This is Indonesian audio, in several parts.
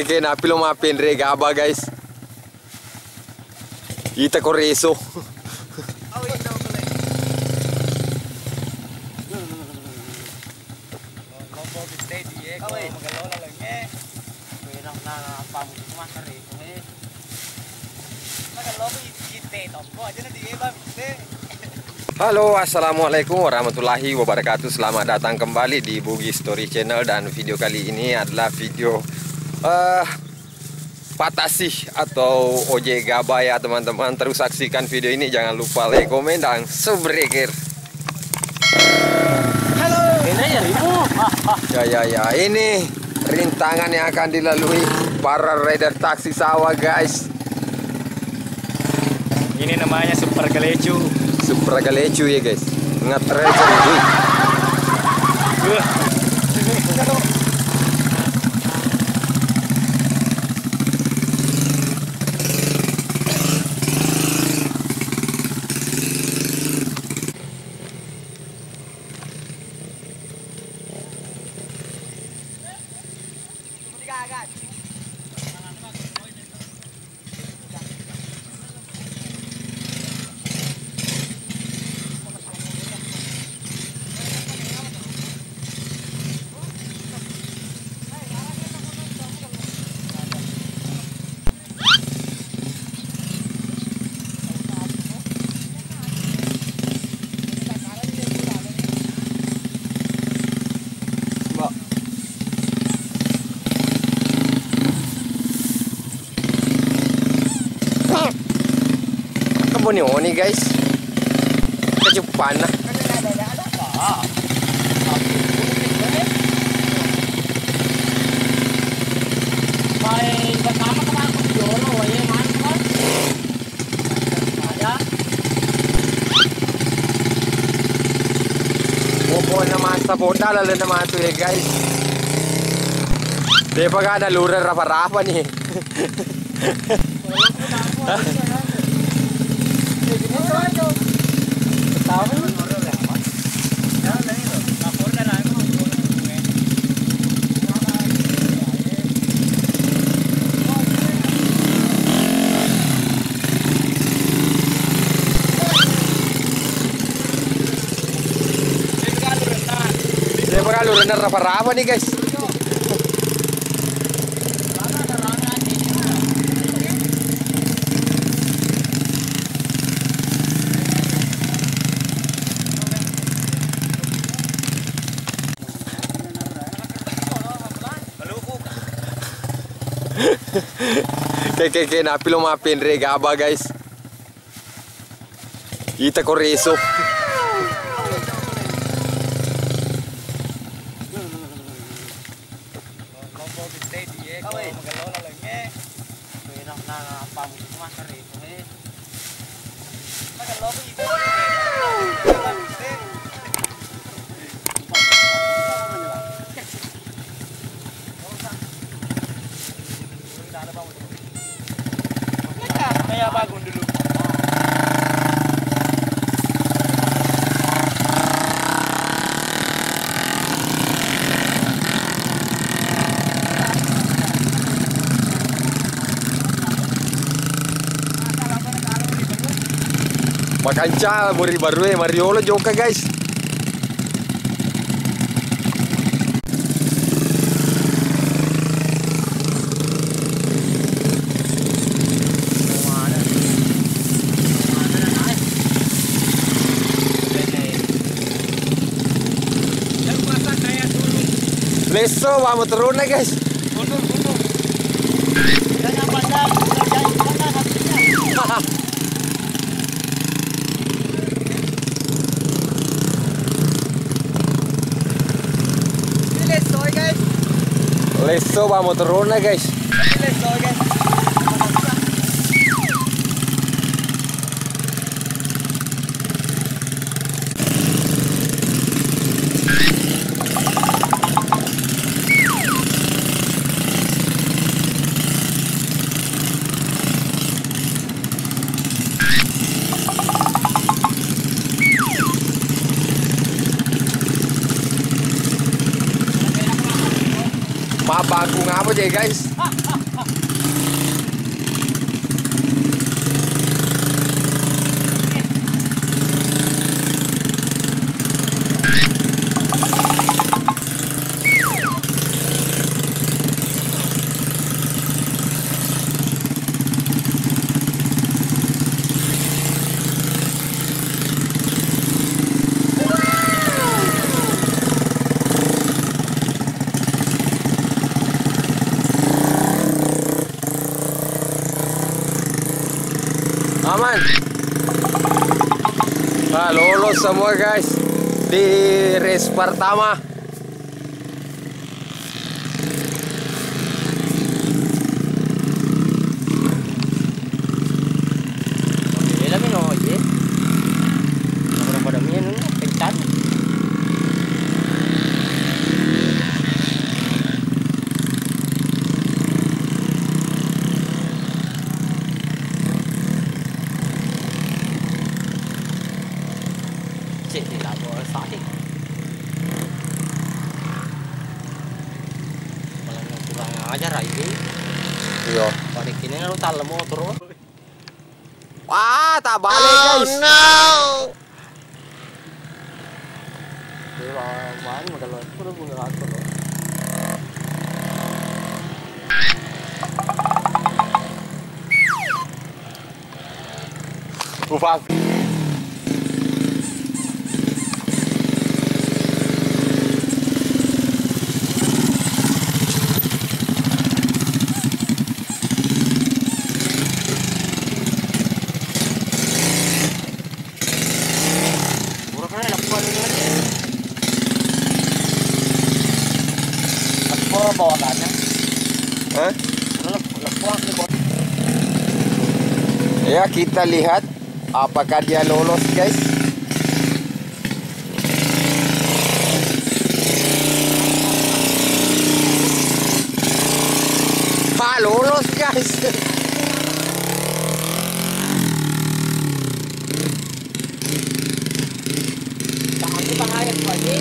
Che na pilo mapin re gaba guys. Ita ko reso. Halo, assalamualaikum warahmatullahi wabarakatuh. Selamat datang kembali di Bugi Story Channel. Dan video kali ini adalah video Patasih atau ojek gaba ya teman-teman. Terus saksikan video ini, jangan lupa like, komen, dan subscribe. Halo. Ya, ini rintangan yang akan dilalui para rider taksi sawah guys. Ini namanya Super Galecu. Super Galecu ya guys. Ngetrel sendiri. Oni guys, kecupan lah. Popon naman sa boda, lalo naman ito eh guys. Di pa ka naluran rapa-rapa nih. Kalau rendah rapa-rapa nih guys. Kayak na pilo mapin re gaba guys. Ita ko reso. Kayak bangun dulu. Makanca muri baru Mariolo joka guys. Leso, vamos turun na guys. Mundur. Jangan pandang, jangan pandang hatinya. Leso, vamos turun na guys. Leso guys. Mabangku ngapa aja guys. Aman. Nah, lolos semua guys di race pertama. Bela mi no oye. Orang pada mi no pencan. Di labor sakit. Malah kurang ajar ini. Iya. Balik ini lu talem motor. Wah, tak balik guys. No. Dewa, mana modal lu? Kudu bunga aku lo. Ufak. Bawakannya. Hah? Lepuang nih bos. Ya, kita lihat apakah dia lolos guys. Lolos guys. Tangan bahaya tuh aja.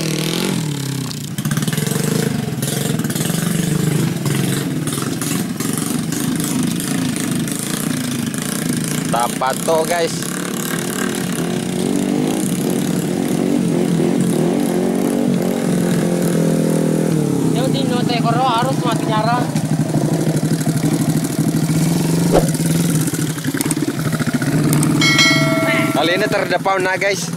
Dapat tuh guys. Yang di note koro harus mati nyara. Kali ini terdepan nah guys.